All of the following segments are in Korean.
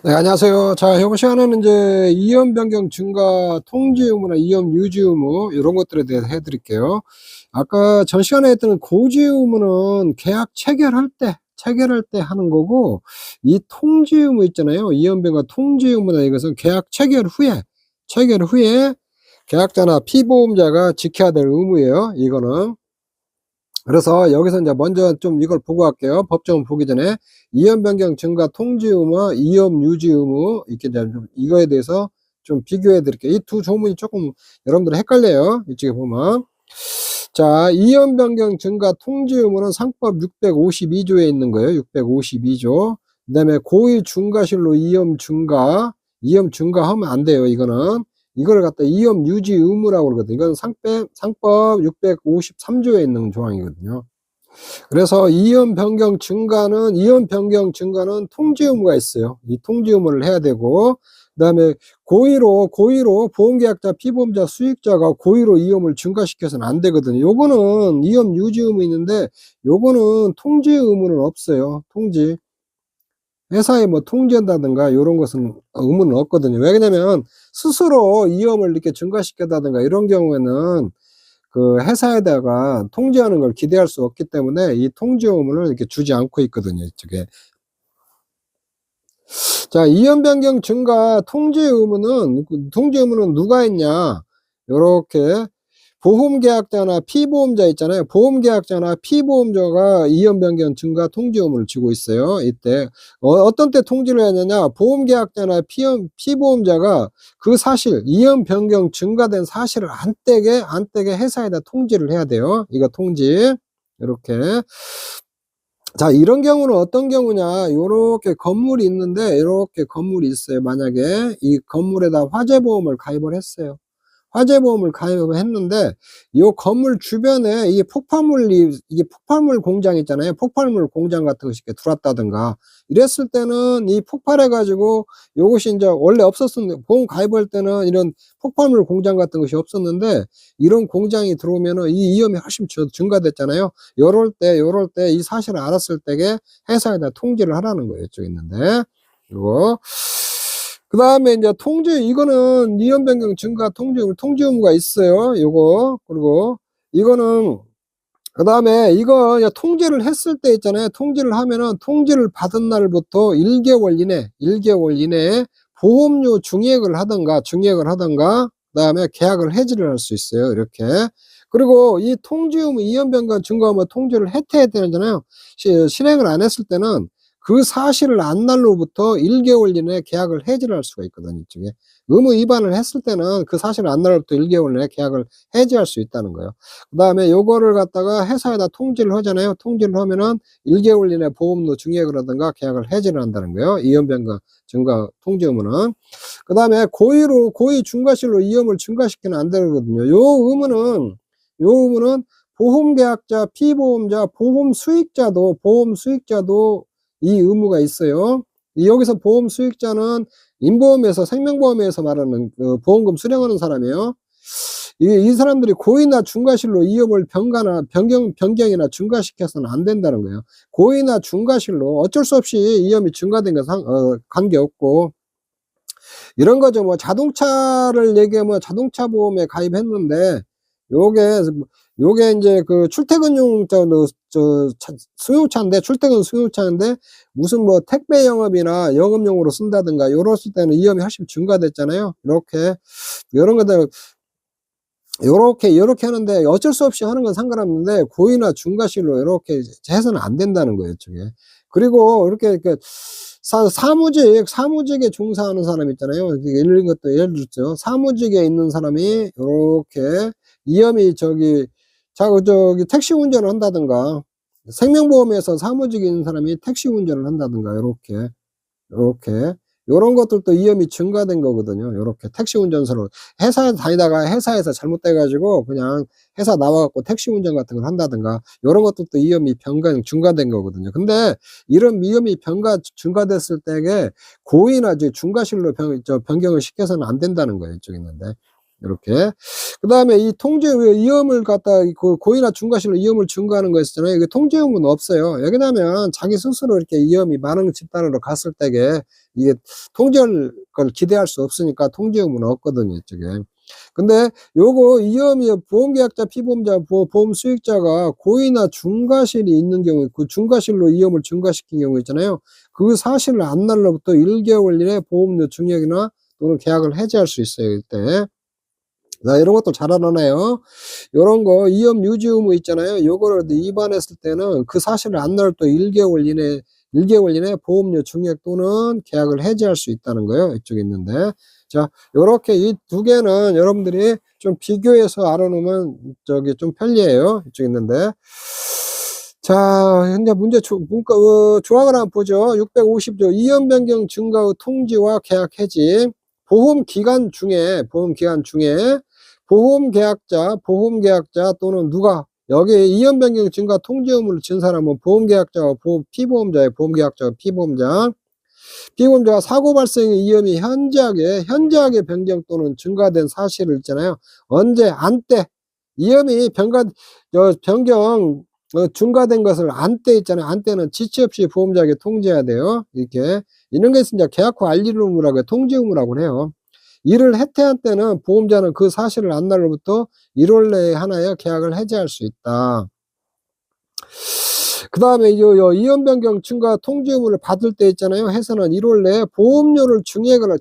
네, 안녕하세요. 자, 이번 시간에는 이제 이연 변경 증가 통지 의무나 이연 유지 의무 이런 것들에 대해서 해드릴게요. 아까 전 시간에 했던 고지 의무는 계약 체결할 때 하는 거고, 이 통지 의무 있잖아요. 이연 변경 통지 의무나 이것은 계약 체결 후에 계약자나 피보험자가 지켜야 될 의무예요. 이거는. 그래서 여기서 이제 먼저 좀 이걸 보고 갈게요. 법정을 보기 전에 이연 변경 증가 통지 의무와 이연 유지 의무 이렇게 이제 좀 이거에 대해서 좀 비교해 드릴게요. 이 두 조문이 조금 여러분들 헷갈려요. 이쪽에 보면. 자, 이연 변경 증가 통지 의무는 상법 652조에 있는 거예요. 652조. 그다음에 고의 중과실로 이연 증가하면 안 돼요. 이거는. 이걸 갖다 이연 유지 의무라고 그러거든요. 이건 상법 653조에 있는 조항이거든요. 그래서 이연 변경 증가는 통지 의무가 있어요. 이 통지 의무를 해야 되고, 그다음에 고의로 보험계약자, 피보험자, 수익자가 고의로 이연을 증가시켜서는 안 되거든요. 요거는 이연 유지 의무 있는데, 요거는 통지 의무는 없어요. 회사에 뭐 통지한다든가 이런 것은 의무는 없거든요. 왜냐면 스스로 이염을 이렇게 증가시켰다든가 이런 경우에는 그 회사에다가 통지하는 걸 기대할 수 없기 때문에 이 통지 의무를 이렇게 주지 않고 있거든요. 이쪽에. 자, 이연 변경 증가 통지 의무는 누가 했냐? 요렇게 보험계약자나 피보험자 있잖아요. 보험계약자나 피보험자가 이연 변경 증가 통지 의무를 지고 있어요. 이때 어떤 때 통지를 해야 되냐? 보험계약자나 피보험자가 그 사실 이연 변경 증가된 사실을 안 떼게 회사에다 통지를 해야 돼요. 이거 통지 이렇게. 자, 이런 경우는 어떤 경우냐? 요렇게 건물이 있는데 이렇게 건물이 있어요. 만약에 이 건물에다 화재보험을 가입을 했어요. 화재보험을 가입을 했는데 요 건물 주변에 이게 폭발물 공장 있잖아요. 폭발물 공장 같은 것이 이렇게 들어왔다든가 이랬을 때는 이 폭발해 가지고 요것이 이제 원래 없었었는데 보험 가입할 때는 이런 폭발물 공장 같은 것이 없었는데 이런 공장이 들어오면은 이 위험이 훨씬 증가됐잖아요. 요럴 때 이 사실을 알았을 때에 회사에다 통지를 하라는 거예요. 이쪽에 있는데 요거. 그다음에 이제 이거는 이연 변경 증가 통지 의무가 있어요. 요거. 그리고 이거는 그다음에 이거 통지를 했을 때 있잖아요. 통지를 하면은 통지를 받은 날부터 1개월 이내에 보험료 증액을 하든가 그다음에 계약을 해지를 할 수 있어요. 이렇게. 그리고 이 통지 의무 이연 변경 증가 의무 통지를 해야 되잖아요. 실행을 안 했을 때는 그 사실을 안 날로부터 1개월 이내에 계약을 해지를 할 수가 있거든요. 이쪽에. 의무 위반을 했을 때는 그 사실을 안 날로부터 1개월 내에 계약을 해지할 수 있다는 거예요. 그다음에 요거를 갖다가 회사에다 통지를 하잖아요. 통지를 하면은 1개월 이내 보험료 증액을 하든가 계약을 해지를 한다는 거예요. 이연 변경 증가 통지 의무는. 그다음에 고의 중과실로 이연을 증가시키면 안 되거든요. 요 의무는 보험계약자, 피보험자, 보험 수익자도 이 의무가 있어요. 여기서 보험 수익자는 인보험에서 생명보험에서 말하는 그 보험금 수령하는 사람이에요. 이 사람들이 고의나 중과실로 이업을 변경이나 증가시켜서는 안 된다는 거예요. 고의나 중과실로 어쩔 수 없이 이염이 증가된 것은 관계없고 이런 거죠. 뭐 자동차를 얘기하면 자동차 보험에 가입했는데 요게 이제 그 출퇴근용 승용차인데 무슨 뭐 택배 영업이나 영업용으로 쓴다든가 요랬을 때는 위험이 훨씬 증가됐잖아요. 이렇게 이런 것들 요렇게 하는데 어쩔 수 없이 하는 건 상관없는데 고의나 중과실로 이렇게 해서는 안 된다는 거예요. 이쪽에. 그리고 이렇게 사무직에 종사하는 사람 있잖아요. 이런 것도 예를 들죠. 사무직에 있는 사람이 요렇게 위험이 택시 운전을 한다든가 생명보험에서 사무직에 있는 사람이 택시 운전을 한다든가 요렇게 요런 것들도 위험이 증가된 거거든요. 요렇게 택시 운전사로 회사에 다니다가 회사에서 잘못돼 가지고 그냥 회사 나와 갖고 택시 운전 같은 걸 한다든가 요런 것들도 위험이 증가된 거거든요. 근데 이런 위험이 증가됐을 때에 고의나 중과실로 변경을 시켜서는 안 된다는 거예요. 이쪽에 있는데. 이렇게. 그 다음에 이 통지, 위험을 갖다, 그 고의나 중과실로 위험을 증가하는 거 있잖아요. 이게 통지 의무는 없어요. 왜냐면 자기 스스로 이렇게 위험이 많은 집단으로 갔을 때게 이게 통지할 걸 기대할 수 없으니까 통지 의무는 없거든요, 이쪽에. 근데 요거 위험이 보험계약자, 피보험자, 보험 수익자가 고의나 중과실이 있는 경우에 그 중과실로 위험을 증가시킨 경우 있잖아요. 그 사실을 안 날로부터 1개월 이내 보험료 증액이나 또는 계약을 해지할 수 있어요, 이때. 자, 이런 것도 잘 알아놔요. 요런 거, 위험 유지 의무 있잖아요. 요거를 위반했을 때는 그 사실을 안 나올 또 1개월 이내 보험료 증액 또는 계약을 해지할 수 있다는 거예요. 이쪽에 있는데. 자, 요렇게 이 두 개는 여러분들이 좀 비교해서 알아놓으면 좀 편리해요. 이쪽에 있는데. 자, 현재 문제 조항을 한번 보죠. 650조. 이연 변경 증가의 통지와 계약 해지. 보험기간 중에 보험계약자 또는 누가 여기에 이연 변경 증가 통지 의무를 진 사람은 보험계약자와 피보험자예요. 보험계약자와 피보험자가 사고 발생의 위험이 현저하게 변경 또는 증가된 사실을 있잖아요. 언제 안때 위험이 변경 증가된 것을 안때 있잖아요. 안때는 지체 없이 보험자에게 통지해야 돼요. 이렇게 이런 게 있으면 계약 후 알릴 의무라고 해요. 통지 의무라고 해요. 이를 해태한 때는 보험자는 그 사실을 안 날로부터 1월 내에 하나여 계약을 해지할 수 있다. 그 다음에 이연 변경 증가 통지 의무를 받을 때 있잖아요. 해서는 1월 내에 보험료를 증액을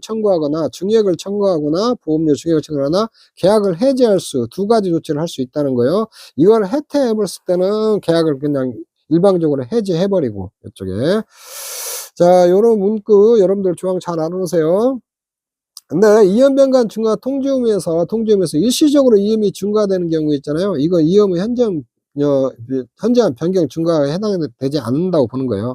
청구하거나 보험료 증액을 청구하거나 계약을 해지할 수 두 가지 조치를 할 수 있다는 거예요. 이걸 해태해버렸을 때는 계약을 그냥 일방적으로 해지해버리고 이쪽에. 자, 요런 문구 여러분들 조항 잘 알아놓으세요. 근데 이연 변경 증가 통지 의무에서 일시적으로 이연이 증가되는 경우 있잖아요. 이거 이연의 현저한 변경 증가에 해당되지 않는다고 보는 거예요.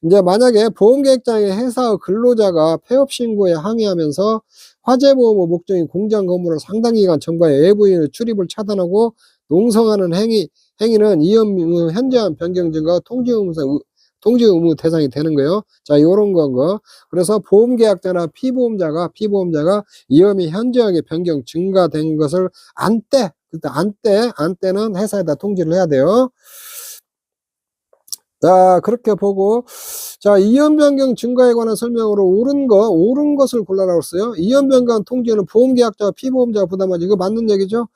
이제 만약에 보험계획장의 회사의 근로자가 폐업 신고에 항의하면서 화재보험의 목적인 공장 건물을 상당 기간 점거해 외부인의 출입을 차단하고 농성하는 행위는 이연 현저한 변경 증가 통지 의무 대상이 되는 거예요. 자, 요런 거. 그래서 보험계약자나 피보험자가 위험이 현저하게 변경 증가된 것을 안때는 회사에다 통지를 해야 돼요. 자, 그렇게 보고, 자, 이연 변경 증가에 관한 설명으로 옳은 것을 골라라고 했어요. 이연 변경 통지는 보험계약자와 피보험자가 부담하지. 이거 맞는 얘기죠?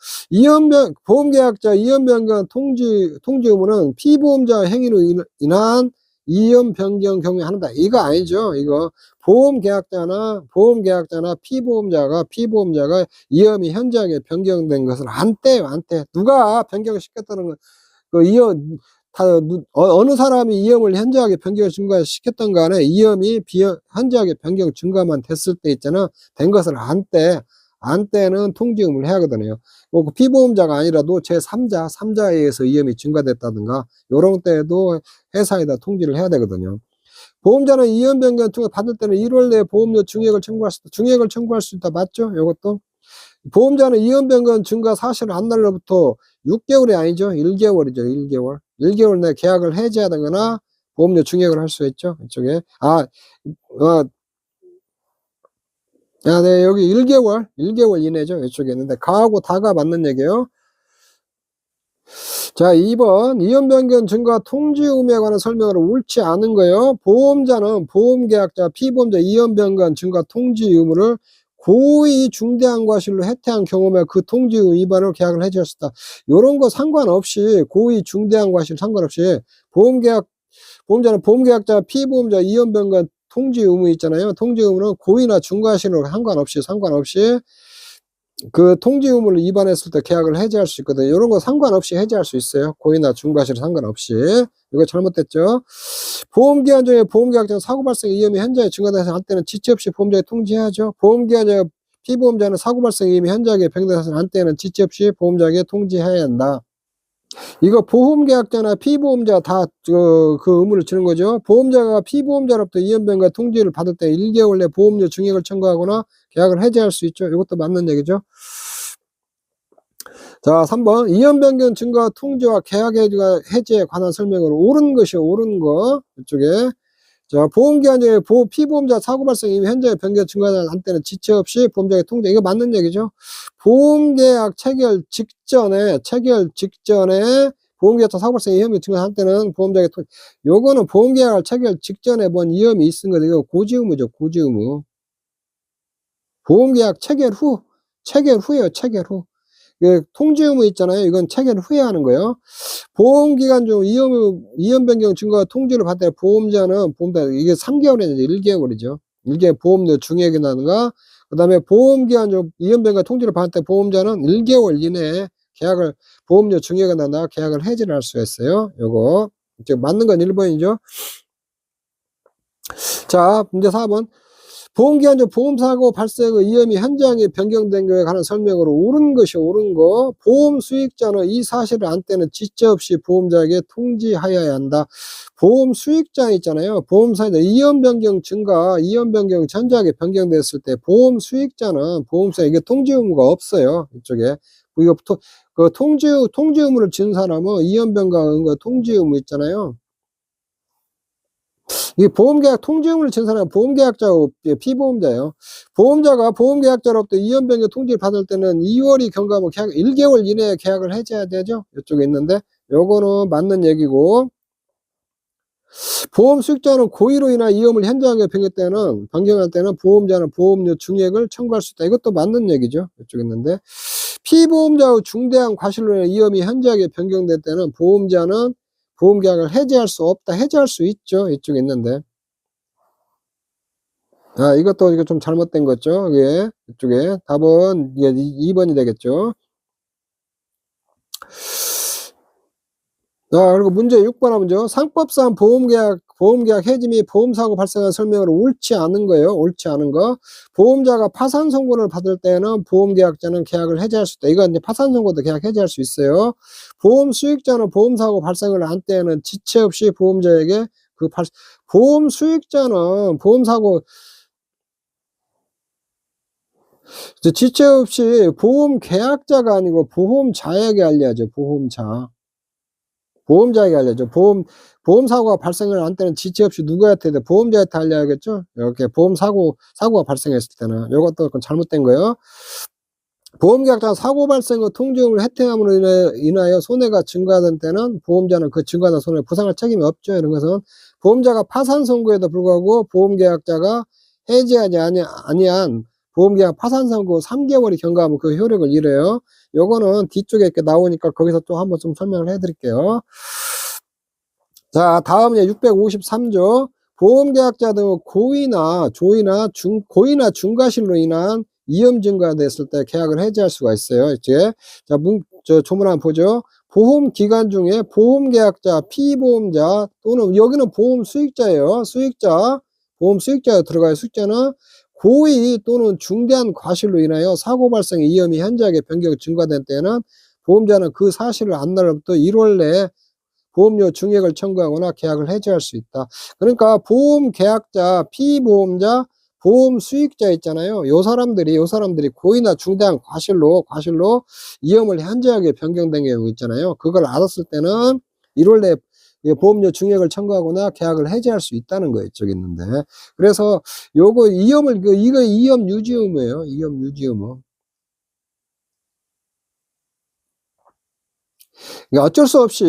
보험계약자 이연 변경 통지 의무는 피보험자 행위로 인한 이연 변경 경우에 한다. 이거 아니죠. 이거 보험계약자나 피보험자가 이연이 현저하게 변경된 것을 안 떼요. 누가 변경시켰다는 거, 어느 사람이 이염을 현저하게 변경 증가시켰던 간에 이염이 현저하게 변경 증가만 됐을 때 있잖아. 된 것을 안 때는 통지 의무를 해야 하거든요. 뭐 피보험자가 아니라도 제3자에 의해서 이염이 증가됐다든가 요런 때에도 회사에다 통지를 해야 되거든요. 보험자는 이연 변경 통해 받을 때는 1월 내에 보험료 증액을 청구할 수 있다. 맞죠? 요것도. 보험자는 이연 변경 증가 사실을 안 날로부터 6개월이 아니죠. 1개월이죠. 1개월 내에 계약을 해지하거나 보험료 증액을 할 수 있죠. 이쪽에. 네, 여기 1개월 이내죠. 이쪽에 있는데, 가하고 다가 맞는 얘기예요. 자, 2번. 이연 변경 증가 통지 의무에 관한 설명으로 옳지 않은 거예요. 보험자는 보험계약자, 피보험자 이연 변경 증가 통지 의무를 고의 중대한 과실로 해태한 경우에 그 통지 위반으로 계약을 해지할 수 있다. 요런 거 상관없이, 고의 중대한 과실 상관없이, 보험자는 보험계약자, 피보험자 이연 변경 통지 의무 있잖아요. 통지 의무는 고의나 중과실로 상관없이 그 통지 의무를 위반했을 때 계약을 해지할 수 있거든요. 이런 거 상관없이 해지할 수 있어요. 고의나 중과실 상관없이. 이거 잘못됐죠. 보험기한 중에 보험계약자는 사고 발생 위험이 현저하게 증가돼서 할 때는 지체 없이 보험자에 통지해야죠. 보험기한 피보험자는 사고 발생 위험이 현저하게 변경돼서 할 때는 지체 없이 보험자에게 통지해야 한다. 이거 보험계약자나 피보험자 다 그 의무를 지는 거죠. 보험자가 피보험자로부터 이연변경 통지를 받을 때 1개월 내 보험료 증액을 청구하거나 계약을 해지할 수 있죠. 이것도 맞는 얘기죠. 자, 3번. 이연변경 증가 통지와 계약 해지에 관한 설명으로 옳은 거. 이쪽에. 자, 보험기간 중에 피보험자 사고 발생 이미 현장에 변경 증가한 때는 지체 없이 보험자의 통제. 이거 맞는 얘기죠. 보험계약 체결 직전에 보험계약자 사고 발생 위험이 증가한 때는 보험자의 통제. 요거는 보험계약을 체결 직전에 뭔 위험이 있은 거죠. 이거 고지의무죠, 고지의무. 보험계약 체결 후에요, 체결 후. 그 통지의무 있잖아요. 이건 체결 후에 하는 거예요. 보험기간 중 이연 변경 증거와 통지를 받을 때 보험자는 이게 3개월이 이제 1개월이죠. 1개월 보험료 중액이라든가, 그 다음에 보험기간 중 이연 변경 통지를 받을 때 보험자는 1개월 이내에 보험료 중액이나 계약을 해지를 할 수가 있어요. 요거. 이제 맞는 건 1번이죠. 자, 문제 4번. 보험기간 중 보험사고 발생의 위험이 현장에 변경된 것에 관한 설명으로 옳은 것이 옳은 거. 보험 수익자는 이 사실을 안 때는 지체 없이 보험자에게 통지하여야 한다. 보험 수익자 있잖아요. 보험사에서 이연 변경 증가, 이연 변경 전자하게 변경됐을 때 보험 수익자는 보험사에 이게 통지 의무가 없어요. 이쪽에. 이거 그 통지 의무를 진 사람은 이연 변경 통지 의무 있잖아요. 이 보험계약 통지의무를 진 사람은 보험계약자고 피보험자예요. 보험자가 보험계약자로부터 이연 변경 통지를 받을 때는 2월이 경과하면 계약 1개월 이내에 계약을 해제해야 되죠. 이쪽에 있는데 요거는 맞는 얘기고, 보험 수익자는 고의로 인한 위험을 현장에 변경할 때는 보험자는 보험료 증액을 청구할 수 있다. 이것도 맞는 얘기죠. 이쪽에 있는데, 피보험자의 중대한 과실로 인한 위험이 현장에 변경될 때는 보험자는 보험계약을 해제할 수 없다. 해제할 수 있죠. 이쪽에 있는데. 아, 이거 좀 잘못된 거죠. 예, 이쪽에. 답은, 예, 2번이 되겠죠. 자, 그리고 문제 6번 하면요. 상법상 보험계약 해지 및 보험사고 발생한 설명으로 옳지 않은 거예요. 옳지 않은 거. 보험자가 파산 선고를 받을 때는 보험계약자는 계약을 해지할 수 있다. 이건 이제 파산 선고도 계약 해지할 수 있어요. 보험 수익자는 보험사고 발생을 한 때에는 지체 없이 보험자에게 보험 수익자는 보험사고, 지체 없이 보험 계약자가 아니고 보험자에게 알려야죠. 보험자에게 알려죠. 보험사고가 발생을 한 때는 지체 없이 누구한테 보험자한테 알려야겠죠. 이렇게 사고가 발생했을 때는. 이것도 잘못된 거예요. 보험계약자가 사고 발생 후 통지금을 혜택함으로 인하여 손해가 증가된 때는 보험자는 그 증가된 손해 부상할 책임이 없죠. 이런 것은 보험자가 파산 선고에도 불구하고 보험계약자가 해지하지 아니한 보험계약 파산 선고 3개월이 경과하면 그 효력을 잃어요. 요거는 뒤쪽에 이렇게 나오니까 거기서 또 한번 좀 설명을 해드릴게요. 자, 다음에 653조. 보험계약자 등 고의나 중과실로 인한 위험 증가됐을 때 계약을 해지할 수가 있어요. 이제 자, 조문 한번 보죠. 보험 기간 중에 보험계약자, 피보험자 또는 여기는 보험 수익자예요. 보험 수익자에 들어가요. 수익자는 고의 또는 중대한 과실로 인하여 사고 발생의 위험이 현저하게 변경 증가된 때는 보험자는 그 사실을 안 날로부터 1월 내에 보험료 증액을 청구하거나 계약을 해지할 수 있다. 그러니까 보험 계약자, 피보험자, 보험 수익자 있잖아요. 요 사람들이 고의나 중대한 과실로 위험을 현저하게 변경된 경우 있잖아요. 그걸 알았을 때는 1월 내에 보험료 증액을 청구하거나 계약을 해지할 수 있다는 거예요. 이쪽에 있는데. 그래서 이거 이험 유지 의무예요. 이험 유지 의무. 어쩔 수 없이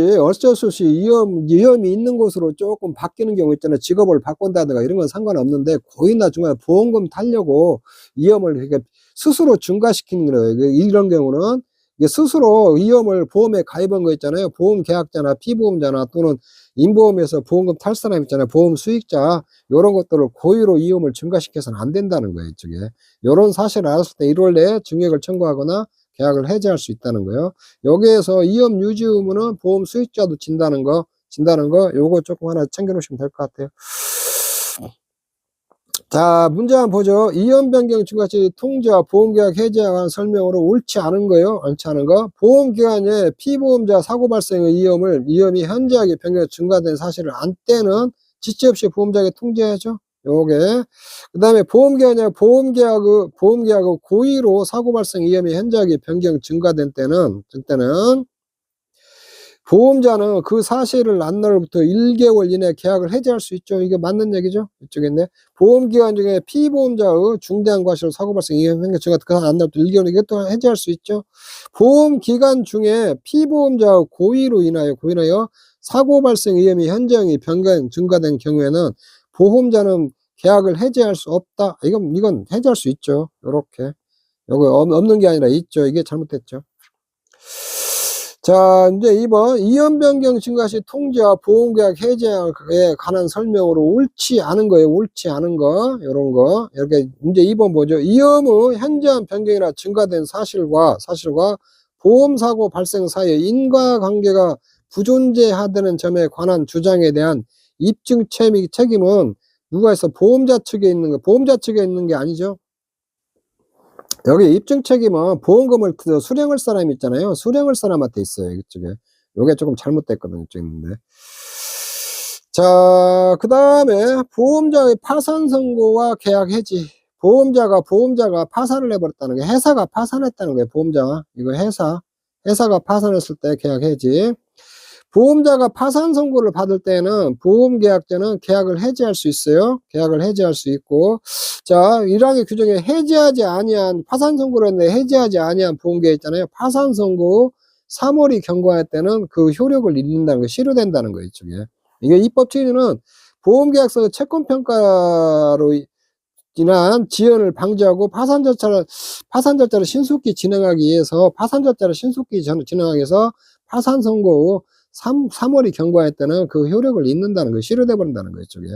위험이 있는 곳으로 조금 바뀌는 경우 있잖아요. 직업을 바꾼다든가 이런 건 상관없는데 고의나 중간에 보험금 타려고 위험을 그러니까 스스로 증가시키는 거예요. 이런 경우는 이게 스스로 위험을 보험에 가입한 거 있잖아요. 보험 계약자나 피보험자나 또는 인보험에서 보험금 탈 사람 있잖아요. 보험 수익자 이런 것들을 고의로 위험을 증가시켜서는 안 된다는 거예요. 이쪽에 이런 사실을 알았을 때 1월 내에 증액을 청구하거나 계약을 해지할 수 있다는 거예요. 여기에서 위험 유지 의무는 보험 수익자도 진다는 거, 요거 조금 하나 챙겨 놓으시면 될 것 같아요. 자, 문제 한번 보죠. 이연 변경 증가시 통지와 보험계약 해지에 관한 설명으로 옳지 않은 거요. 옳지 않은 거. 보험기간에 피보험자 사고 발생의 위험이 현저하게 변경 증가된 사실을 안 때는 지체 없이 보험자에게 통지해야죠. 요게. 그 다음에 보험계약의 고의로 사고 발생 위험이 현저하게 변경 증가된 때는 보험자는 그 사실을 난 날부터 1개월 이내에 계약을 해지할 수 있죠. 이게 맞는 얘기죠. 이쪽에 있네. 보험기간 중에 피보험자의 중대한 과실로 사고 발생 위험 행위 증가 그 난 날부터 1개월 이것도 해지할 수 있죠. 보험기간 중에 피보험자의 고의로 인하여 사고 발생 위험이 현저히 변경 증가된 경우에는 보험자는 계약을 해지할 수 없다. 이건 해지할 수 있죠. 요렇게. 요거 없는 게 아니라 있죠. 이게 잘못됐죠. 자, 이제 2번. 이연 변경 증가 시 통지와 보험계약 해지에 관한 설명으로 옳지 않은 거예요. 옳지 않은 거. 요런 거. 이렇게 이제 2번 보죠. 이연의 현저한 변경이나 증가된 사실과 보험사고 발생 사이의 인과관계가 부존재하다는 점에 관한 주장에 대한 입증 책임은 누가 있어? 보험자 측에 있는 거. 보험자 측에 있는 게 아니죠. 여기 입증 책임은 보험금을 수령할 사람이 있잖아요. 수령할 사람한테 있어요. 이쪽에. 요게 조금 잘못됐거든요. 이쪽에 있는데. 자, 그 다음에 보험자의 파산 선고와 계약 해지. 보험자가 파산을 해버렸다는 게, 회사가 파산했다는 거예요. 보험자가. 이거 회사가 파산했을 때 계약 해지. 보험자가 파산 선고를 받을 때는 보험계약자는 계약을 해지할 수 있어요. 계약을 해지할 수 있고. 자, 1항의 규정에 해지하지 아니한, 파산 선고를 했는데 해지하지 아니한 보험계약 있잖아요. 파산 선고 3월이 경과할 때는 그 효력을 잃는다는 거, 실효된다는 거예요. 이쪽에. 이게 입법 취지는 보험계약서 채권평가로 인한 지연을 방지하고 파산 절차를 신속히 진행하기 위해서 파산 선고 후 3월이 경과할 때는 그 효력을 잃는다는 거예요. 실효돼 버린다는 거예요. 이쪽에.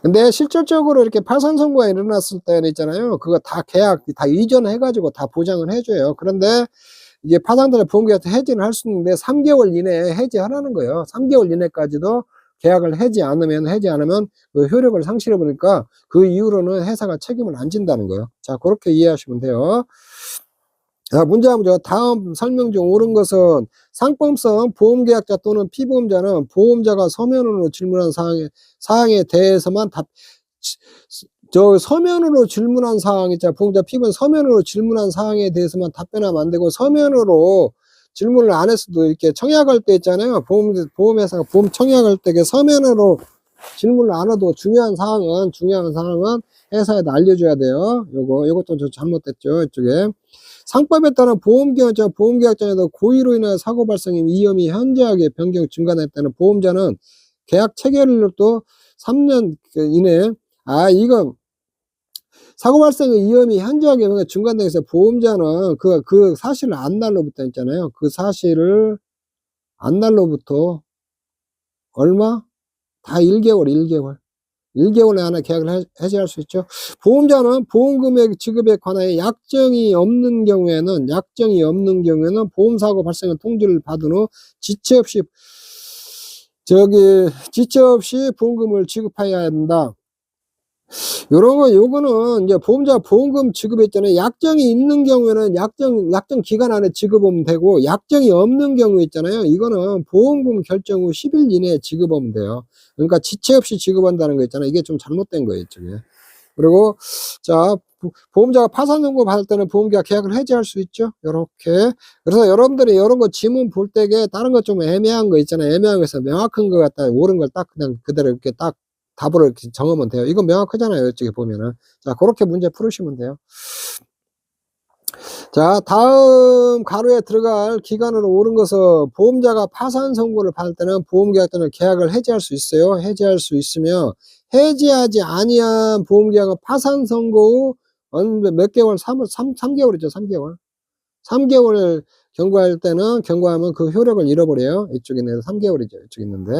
근데 실질적으로 이렇게 파산 선고가 일어났을 때는 있잖아요. 그거 다 계약 다 이전해 가지고 다 보장을 해 줘요. 그런데 이게 파산전에 보험계약 해지는 할 수 있는데 3개월 이내에 해지하라는 거예요. 3개월 이내까지도 계약을 해지 않으면 그 효력을 상실해 버리니까 그 이후로는 회사가 책임을 안 진다는 거예요. 자, 그렇게 이해하시면 돼요. 자, 문제 한번 줘. 다음 설명 중 옳은 것은 상품성 보험계약자 또는 피보험자는 보험자가 서면으로 질문한 사항에 대해서만 서면으로 질문한 사항 있잖아. 보험자 피보험 서면으로 질문한 사항에 대해서만 답변하면 안 되고, 서면으로 질문을 안 했어도 이렇게 청약할 때 있잖아요. 보험회사가 보험 청약할 때 서면으로 질문을 안 해도 중요한 사항은 회사에다 알려줘야 돼요. 요것도 좀 잘못됐죠. 이쪽에. 상법에 따른 보험계약자에도 고의로 인하여 사고 발생의 위험이 현저하게 변경 증가했다는 보험자는 계약 체결일로부터 3년 이내에 이건 사고 발생의 위험이 현저하게 증가되기 위해서 보험자는 그 사실을 안 날로부터 있잖아요. 그 사실을 안 날로부터 얼마? 다 1개월 안에 계약을 해지할 수 있죠. 보험자는 보험금액 지급에 관하여 약정이 없는 경우에는 보험사고 발생의 통지를 받은 후 지체 없이 보험금을 지급해야 한다. 요거는 이제 보험자 보험금 지급에 있잖아요. 약정이 있는 경우에는 약정 기간 안에 지급하면 되고, 약정이 없는 경우 있잖아요. 이거는 보험금 결정 후 10일 이내에 지급하면 돼요. 그러니까 지체 없이 지급한다는 거 있잖아요. 이게 좀 잘못된 거예요, 이쪽에. 그리고 자, 보험자가 파산 선고 받을 때는 보험계약 계약을 해지할 수 있죠. 요렇게. 그래서 여러분들이 이런 거 지문 볼 때에 다른 거 좀 애매한 거 있잖아요. 애매한 거에서 명확한 거 갖다 옳은 걸 딱 그냥 그대로 이렇게 딱 답으로 이렇게 정하면 돼요. 이건 명확하잖아요. 이쪽에 보면은. 자, 그렇게 문제 풀으시면 돼요. 자, 다음 가로에 들어갈 기간으로 옳은 것은 보험자가 파산 선고를 받을 때는 보험계약자는 계약을 해지할 수 있어요. 해지할 수 있으며, 해지하지 아니한 보험계약은 파산 선고 후 몇 개월? 3개월이죠. 3개월. 3개월 경과하면 그 효력을 잃어버려요. 이쪽에 있는 3개월이죠. 이쪽에 있는데.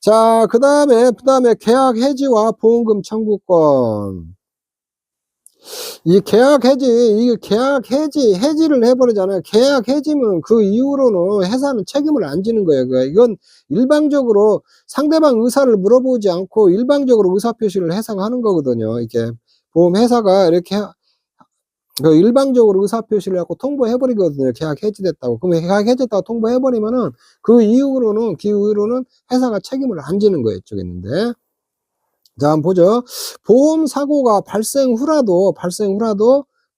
자, 그 다음에 계약 해지와 보험금 청구권. 이 해지를 해버리잖아요. 계약 해지면 그 이후로는 회사는 책임을 안 지는 거예요. 이건 일방적으로 상대방 의사를 물어보지 않고 일방적으로 의사표시를 회사가 하는 거거든요. 이렇게 보험회사가 이렇게 일방적으로 의사표시를 하고 통보해버리거든요. 계약 해지됐다고. 그럼 계약 해지됐다고 통보해버리면은 그 이후로는 회사가 책임을 안 지는 거예요. 이쪽에 있는데. 자, 한번 보죠. 보험사고가 발생 후라도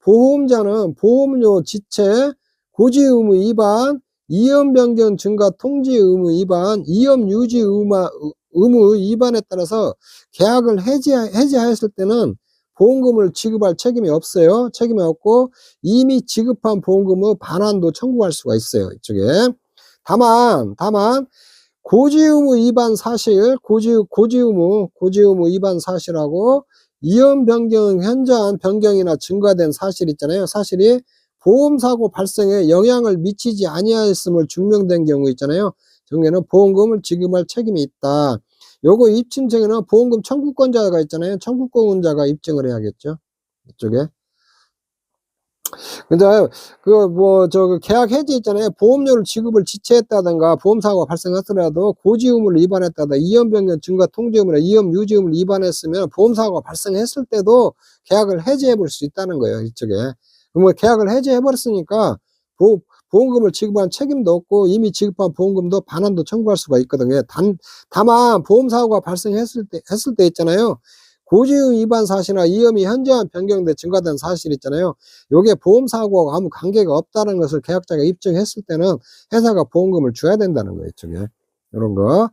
보험자는 보험료 지체, 고지 의무 위반, 이연 변경 증가 통지 의무 위반, 이연 유지 의무 위반에 따라서 계약을 해지하였을 때는 보험금을 지급할 책임이 없어요. 책임이 없고 이미 지급한 보험금의 반환도 청구할 수가 있어요. 이쪽에. 다만 고지 의무 위반 사실, 고지 의무 위반 사실하고 이연 변경 현저한 변경이나 증가된 사실 있잖아요. 사실이 보험사고 발생에 영향을 미치지 아니하였음을 증명된 경우 있잖아요. 경우에는 보험금을 지급할 책임이 있다. 요거 입증책에는 보험금 청구권자가 있잖아요. 청구권자가 입증을 해야겠죠. 이쪽에. 근데 계약 해지 있잖아요. 보험료를 지급을 지체했다든가 보험사고가 발생했더라도 고지 의무를 위반했다든가 이연 변경 증가 통지 의무나 이연 유지 의무를 위반했으면 보험사고가 발생했을 때도 계약을 해지해 볼 수 있다는 거예요. 이쪽에. 그러면 계약을 해지해 버렸으니까 보험금을 지급한 책임도 없고 이미 지급한 보험금도 반환도 청구할 수가 있거든요. 다만 보험사고가 발생했을 때 있잖아요. 고지의무 위반 사실이나 이험이 현저한 변경돼 증가된 사실 있잖아요. 요게 보험사고와 아무 관계가 없다는 것을 계약자가 입증했을 때는 회사가 보험금을 줘야 된다는 거예요. 이쪽에. 이런 거.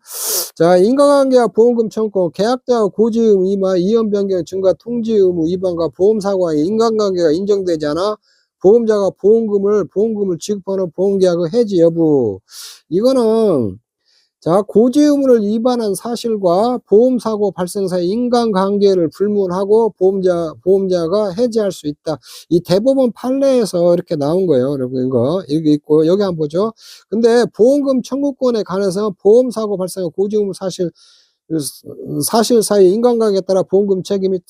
자, 인과관계와 보험금 청구, 계약자와 고지의무 위반, 이험 변경 증가 통지 의무 위반과 보험사고와의 인간관계가 인정되지 않아 보험자가 보험금을 지급하는 보험계약의 해지 여부. 이거는 자, 고지 의무를 위반한 사실과 보험사고 발생 사이 인간관계를 불문하고 보험자가 해지할 수 있다. 이 대법원 판례에서 이렇게 나온 거예요. 여러분, 이거 있고, 여기 한번 보죠. 근데 보험금 청구권에 관해서 보험사고 발생 고지 의무 사실 사이 인간관계에 따라 보험금 책임이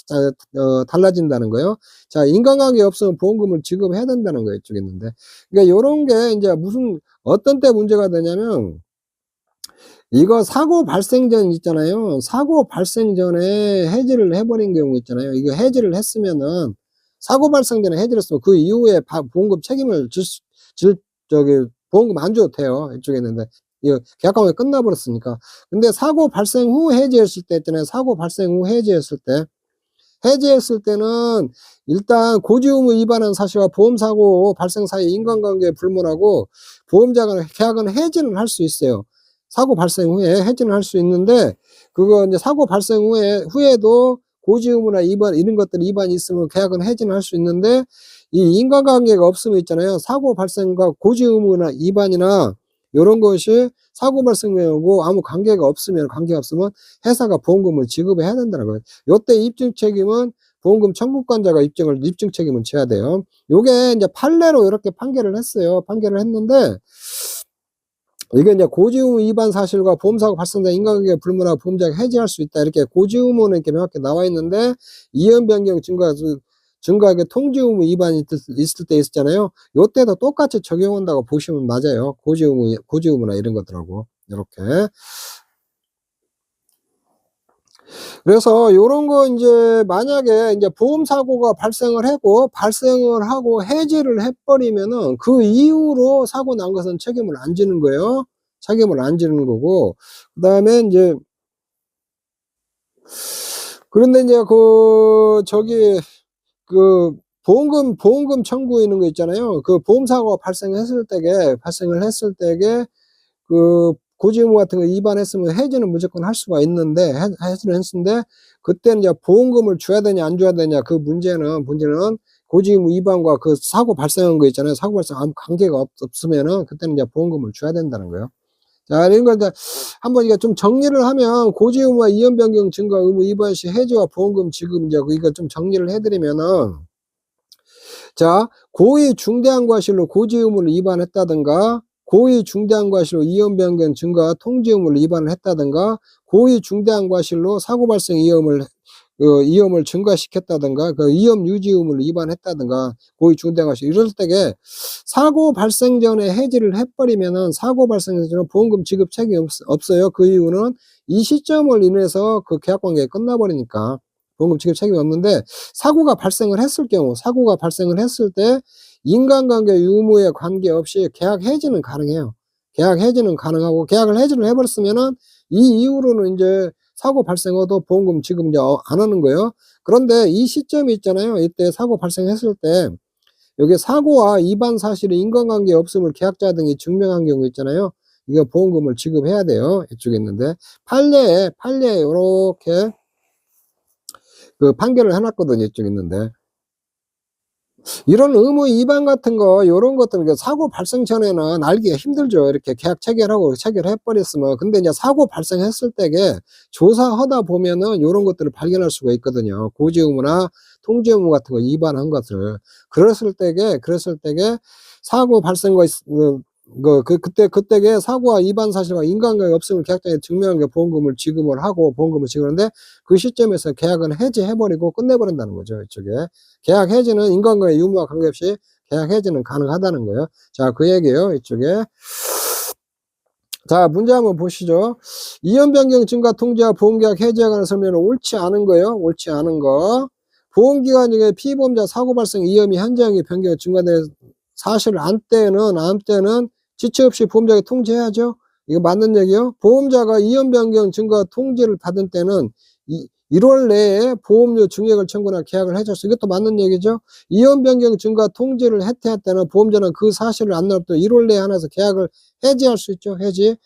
달라진다는 거예요. 자, 인간관계 없으면 보험금을 지급해야 된다는 거예요. 이쪽에 있는데. 그러니까 요런 게 이제 어떤 때 문제가 되냐면, 이거 사고 발생 전 있잖아요. 사고 발생 전에 해지를 해버린 경우 있잖아요. 이거 해지를 했으면은, 사고 발생 전에 해지를 했으면 그 이후에 보험금 책임을 보험금 안 줘도 돼요. 이쪽에 있는데. 이거 계약관계 끝나버렸으니까. 근데 사고 발생 후 해지했을 때 있잖아요. 사고 발생 후 해지했을 때는 일단 고지 의무 위반한 사실과 보험사고 발생 사이 인간관계 불문하고 보험자가 계약은 해지는 할 수 있어요. 사고 발생 후에 해지는 할 수 있는데 그거 이제 사고 발생 후에도 고지 의무나 이런 것들 위반이 있으면 계약은 해지는 할 수 있는데 이 인과관계가 없으면 있잖아요. 사고 발생과 고지 의무나 위반이나 요런 것이 사고 발생하고 아무 관계가 없으면 회사가 보험금을 지급해야 된다는 거예요. 요때 입증 책임은 보험금 청구권자가 입증 책임은 져야 돼요. 요게 이제 판례로 이렇게 판결을 했어요. 판결을 했는데 이게 이제 고지 의무 위반 사실과 보험사고 발생된 인과관계 불문하고 보험자가 해지할 수 있다. 이렇게 고지 의무는 이렇게 명확히 나와 있는데 이연 변경 증가액의 통지 의무 위반이 있을 때 있었잖아요. 요때도 똑같이 적용한다고 보시면 맞아요. 고지 의무나 이런 것들하고 이렇게. 그래서 요런 거 이제 만약에 이제 보험사고가 발생을 하고 해지를 해버리면은 그 이후로 사고 난 것은 책임을 안 지는 거예요. 책임을 안 지는 거고. 그 다음에 이제, 그런데 이제 보험금 청구 있는 거 있잖아요. 그 보험사고가 발생을 했을 때게 고지 의무 같은 거 위반했으면 해지는 무조건 할 수가 있는데, 해지는 했는데, 그때는 이제 보험금을 줘야 되냐, 안 줘야 되냐, 그 문제는 고지 의무 위반과 그 사고 발생한 거 있잖아요. 사고 발생 아무 관계가 없으면은, 그때는 이제 보험금을 줘야 된다는 거예요. 자, 이런 걸 이제 한번 이게 좀 정리를 하면, 고지 의무와 이연 변경 증가 의무 위반 시 해지와 보험금 지급 이제 이거 좀 정리를 해드리면은, 자, 고의 중대한 과실로 고지 의무를 위반했다든가, 고의 중대한 과실로 이연 변경 증가 통지 의무를 위반을 했다든가, 고의 중대한 과실로 사고 발생 위험을 증가시켰다든가, 위험 유지 의무를 위반했다든가, 고의 중대한 과실 이럴 때에 사고 발생 전에 해지를 해버리면은 사고 발생 전에 보험금 지급 책임이 없어요. 그 이유는 이 시점을 인해서 그 계약관계가 끝나버리니까. 보험금 지급 책임이 없는데 사고가 발생을 했을 때 인간관계 유무에 관계없이 계약 해지는 가능해요. 계약 해지는 가능하고 계약을 해지를 해버렸으면은 이 이후로는 이제 사고 발생 후도 보험금 지급 이제 안 하는 거예요. 그런데 이 시점이 있잖아요. 이때 사고 발생했을 때 여기 사고와 위반 사실의 인과관계 없음을 계약자 등이 증명한 경우 있잖아요. 이거 보험금을 지급해야 돼요. 이쪽에 있는데 판례에 요렇게 그 판결을 해 놨거든요. 이쪽에 있는데. 이런 의무 위반 같은 거 요런 것들은 그 사고 발생 전에는 알기가 힘들죠. 이렇게 계약 체결하고 체결해 버렸으면. 근데 이제 사고 발생했을 때에 조사하다 보면은 요런 것들을 발견할 수가 있거든요. 고지 의무나 통지 의무 같은 거 위반한 것을. 그랬을 때에 사고 발생과 그때에 사고와 위반 사실과 인과관계 없음을 계약자에 증명한 게 보험금을 지급을 하고 보험금을 지급하는데 그 시점에서 계약은 해지해 버리고 끝내 버린다는 거죠. 이쪽에. 계약 해지는 인과관계 유무와 관계없이 계약 해지는 가능하다는 거예요. 자, 그 얘기예요. 이쪽에. 자, 문제 한번 보시죠. 이연 변경 증가 통지와 보험계약 해지에 관한 설명은 옳지 않은 거예요. 옳지 않은 거. 보험기간 중에 피보험자 사고 발생 위험이 현저하게 변경 증가된 사실을 안 때는 지체 없이 보험자에게 통지해야죠. 이거 맞는 얘기요. 보험자가 이연 변경 증가 통지를 받은 때는 1월 내에 보험료 증액을 청구나 계약을 해줬어. 이것도 맞는 얘기죠. 이연 변경 증가 통지를 해태할 때는 보험자는 그 사실을 안 나왔던 1월 내에 하나서 계약을 해지할 수 있죠. 해지.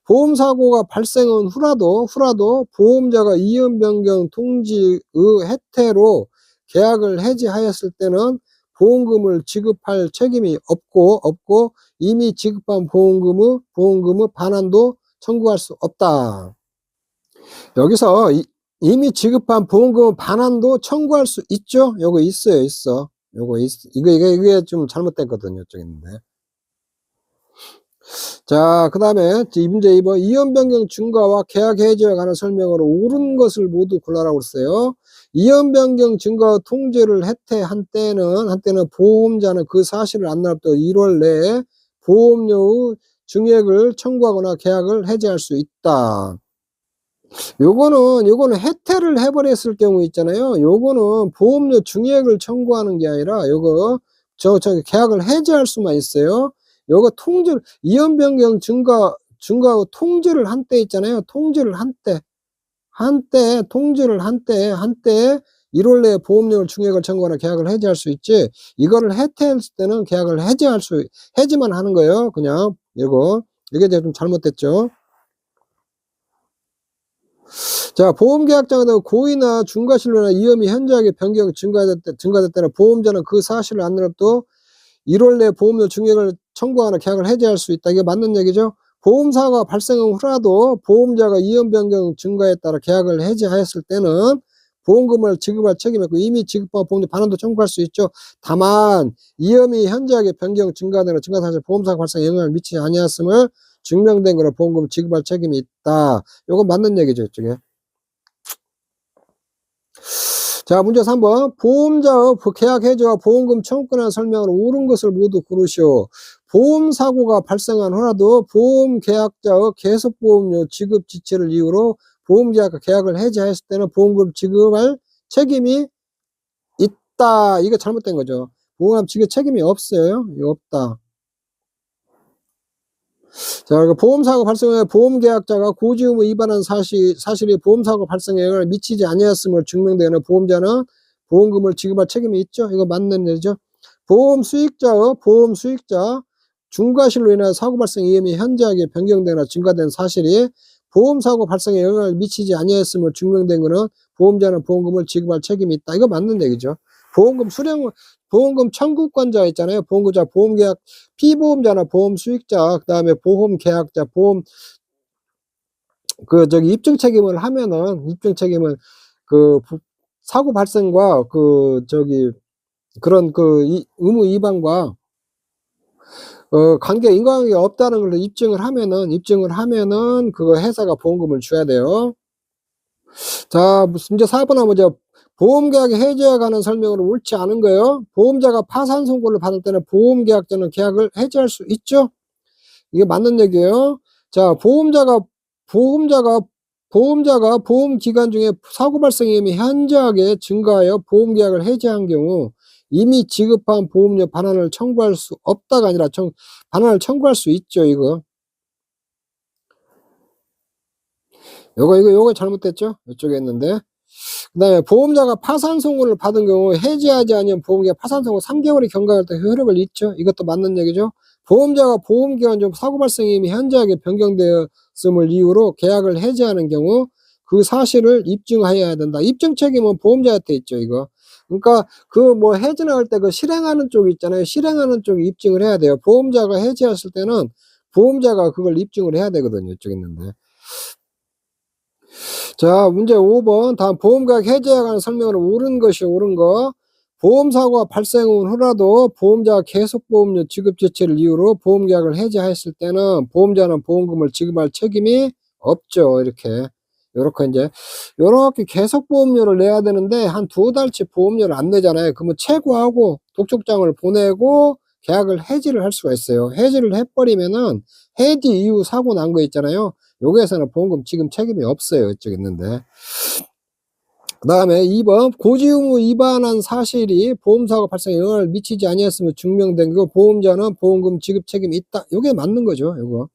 보험사고가 발생한 후라도 보험자가 이연 변경 통지의 해태로 계약을 해지하였을 때는 보험금을 지급할 책임이 없고 이미 지급한 보험금의 반환도 청구할 수 없다. 여기서 이미 지급한 보험금 반환도 청구할 수 있죠? 요거 있어. 이게 좀 잘못됐거든요. 저기 있는데. 자, 그 다음에 문제 2번. 이연 변경 증가와 계약 해지에 관한 설명으로 옳은 것을 모두 골라라고 했어요. 이연 변경 증가 통지를 해태한 때는 보험자는 그 사실을 안 나왔던 1월 내에 보험료의 증액을 청구하거나 계약을 해지할 수 있다. 요거는 해태를 해버렸을 경우 있잖아요. 요거는 보험료 증액을 청구하는 게 아니라 요거 계약을 해지할 수만 있어요. 요거 이연 변경 증가 통지를 한 때 있잖아요. 통지를 한 때 1월 내에 보험료 증액을 청구하거나 계약을 해지할 수 있지. 이거를 해태했을 때는 계약을 해지만 하는 거예요. 그냥 이게 좀 잘못됐죠. 자, 보험계약자가 고의나 중과실로나 위험이 현저하게 변경 증가됐다면 보험자는 그 사실을 안 내놓도 1월 내에 보험료 증액을 청구하거나 계약을 해지할 수 있다. 이게 맞는 얘기죠. 보험사고가 발생한 후라도 보험자가 위험 변경 증가에 따라 계약을 해지하였을 때는 보험금을 지급할 책임이 있고 이미 지급한 보험료 반환도 청구할 수 있죠. 다만 위험이 현저하게 변경 증가되는 증가사실 보험사고 발생에 영향을 미치지 아니하였음을 증명된 거로 보험금 지급할 책임이 있다. 요건 맞는 얘기죠. 이쪽에. 자, 문제 3번. 보험자의 계약 해지와 보험금 청구권에 설명을 옳은 것을 모두 고르시오. 보험사고가 발생한 후라도 보험계약자의 계속보험료 지급 지체를 이유로 보험계약과 계약을 해지하였을 때는 보험금 지급할 책임이 있다. 이거 잘못된 거죠. 보험금 지급 책임이 없어요. 이거 없다. 자, 그리고 보험사고 발생에 보험계약자가 고지 의무 위반한 사실이 보험사고 발생에 영향을 미치지 아니하였음을 증명되는 보험자는 보험금을 지급할 책임이 있죠. 이거 맞는 얘기죠. 보험 수익자 중과실로 인해 사고 발생 위험이 현저하게 변경되거나 증가된 사실이 보험사고 발생에 영향을 미치지 아니하였음을 증명된 것은 보험자는 보험금을 지급할 책임이 있다. 이거 맞는 얘기죠. 보험금 청구권자 있잖아요. 보험금자, 보험계약, 피보험자나 보험 수익자, 그 다음에 보험계약자, 입증 책임을 하면은, 사고 발생과 의무 위반과, 인과관계가 없다는 걸 입증을 하면은, 그거 회사가 보험금을 줘야 돼요. 자, 문제 4번 문제. 보험계약의 해지에 관한 설명은 옳지 않은 거예요. 보험자가 파산 선고를 받을 때는 보험계약자는 계약을 해지할 수 있죠. 이게 맞는 얘기예요. 자, 보험자가 보험 기간 중에 사고 발생 위험이 현저하게 증가하여 보험계약을 해지한 경우 이미 지급한 보험료 반환을 청구할 수 없다가 아니라 반환을 청구할 수 있죠. 이거 잘못됐죠? 이쪽에 있는데. 그다음에 보험자가 파산 선고를 받은 경우 해지하지 않으면 보험기간 파산 선고 3개월이 경과할 때 효력을 잃죠. 이것도 맞는 얘기죠. 보험자가 보험기간 중 사고 발생이 이미 현저하게 변경되었음을 이유로 계약을 해지하는 경우 그 사실을 입증하여야 된다. 입증 책임은 보험자한테 있죠, 이거. 그러니까 그 뭐 해지할 때 그 실행하는 쪽이 있잖아요. 실행하는 쪽이 입증을 해야 돼요. 보험자가 해지했을 때는 보험자가 그걸 입증을 해야 되거든요, 이쪽에 있는데. 자, 문제 5번. 다음 보험계약 해지에 관한 설명으로 옳은 것이 옳은 거. 보험사고가 발생 후라도 보험자가 계속보험료 지급 자체를 이유로 보험계약을 해지했을 때는 보험자는 보험금을 지급할 책임이 없죠. 이렇게. 요렇게 이제 요렇게 계속보험료를 내야 되는데 한 2달치 보험료를 안 내잖아요. 그러면 최고하고 독촉장을 보내고 계약을 해지를 할 수가 있어요. 해지를 해버리면은 해지 이후 사고 난 거 있잖아요. 여기에서는 보험금 지급 책임이 없어요. 이쪽에 있는데. 그 다음에 2번 고지 의무 위반한 사실이 보험사고 발생에 영향을 미치지 아니했으면 증명된 거 보험자는 보험금 지급 책임이 있다. 이게 맞는 거죠. 이거.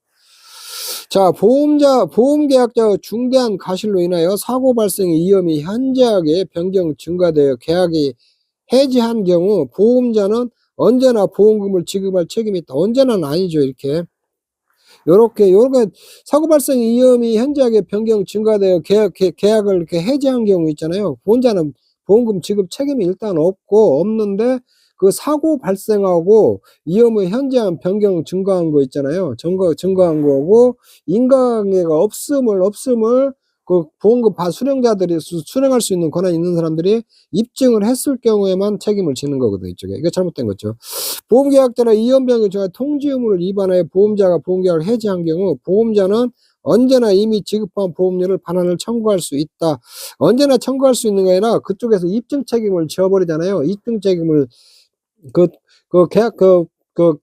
자, 보험계약자의 중대한 과실로 인하여 사고 발생의 위험이 현저하게 변경 증가되어 계약이 해지한 경우 보험자는 언제나 보험금을 지급할 책임이 있다. 언제나는 아니죠. 이렇게. 요렇게 사고 발생 위험이 현저하게 변경 증가되어 계약을 이렇게 해지한 경우 있잖아요. 보험자는 보험금 지급 책임이 일단 없는데 그 사고 발생하고 위험의 현저한 변경 증가한 거 있잖아요. 증가한 거고 인과관계가 없음을 그 보험금 수령자들이 수령할 수 있는 권한이 있는 사람들이 입증을 했을 경우에만 책임을 지는 거거든요. 이쪽에. 이거 잘못된 거죠. 보험계약자나 이연병의 중에 통지 의무를 위반하여 보험자가 보험계약을 해지한 경우 보험자는 언제나 이미 지급한 보험료를 반환을 청구할 수 있다. 언제나 청구할 수 있는 게 아니라 그쪽에서 입증 책임을 지어버리잖아요. 입증 책임을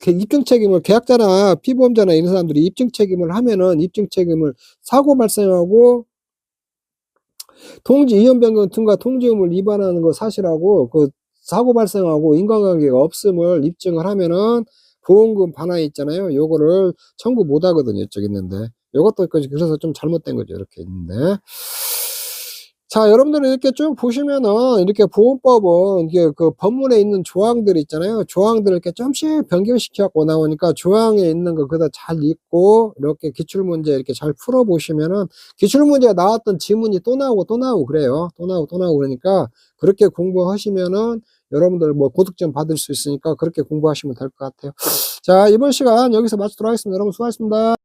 입증 책임을 계약자나 피보험자나 이런 사람들이 입증 책임을 하면은 입증 책임을 사고 발생하고 이연 변경 등과 통지 의무를 위반하는 거 사실하고 그 사고 발생하고 인과관계가 없음을 입증을 하면은 보험금 반환 있잖아요. 요거를 청구 못 하거든요. 이쪽에 있는데. 요것도 그래서 좀 잘못된 거죠. 이렇게 있는데. 자, 여러분들은 이렇게 쭉 보시면은 이렇게 보험법은 이게 그 법문에 있는 조항들 있잖아요. 조항들을 이렇게 좀씩 변경시켜 갖고 나오니까 조항에 있는 거 그다 잘 읽고 이렇게 기출문제 이렇게 잘 풀어 보시면은 기출문제가 나왔던 지문이 또 나오고 그래요. 또 나오고 그러니까 그렇게 공부하시면은 여러분들 뭐 고득점 받을 수 있으니까 그렇게 공부하시면 될 것 같아요. 자, 이번 시간 여기서 마치도록 하겠습니다. 여러분 수고하셨습니다.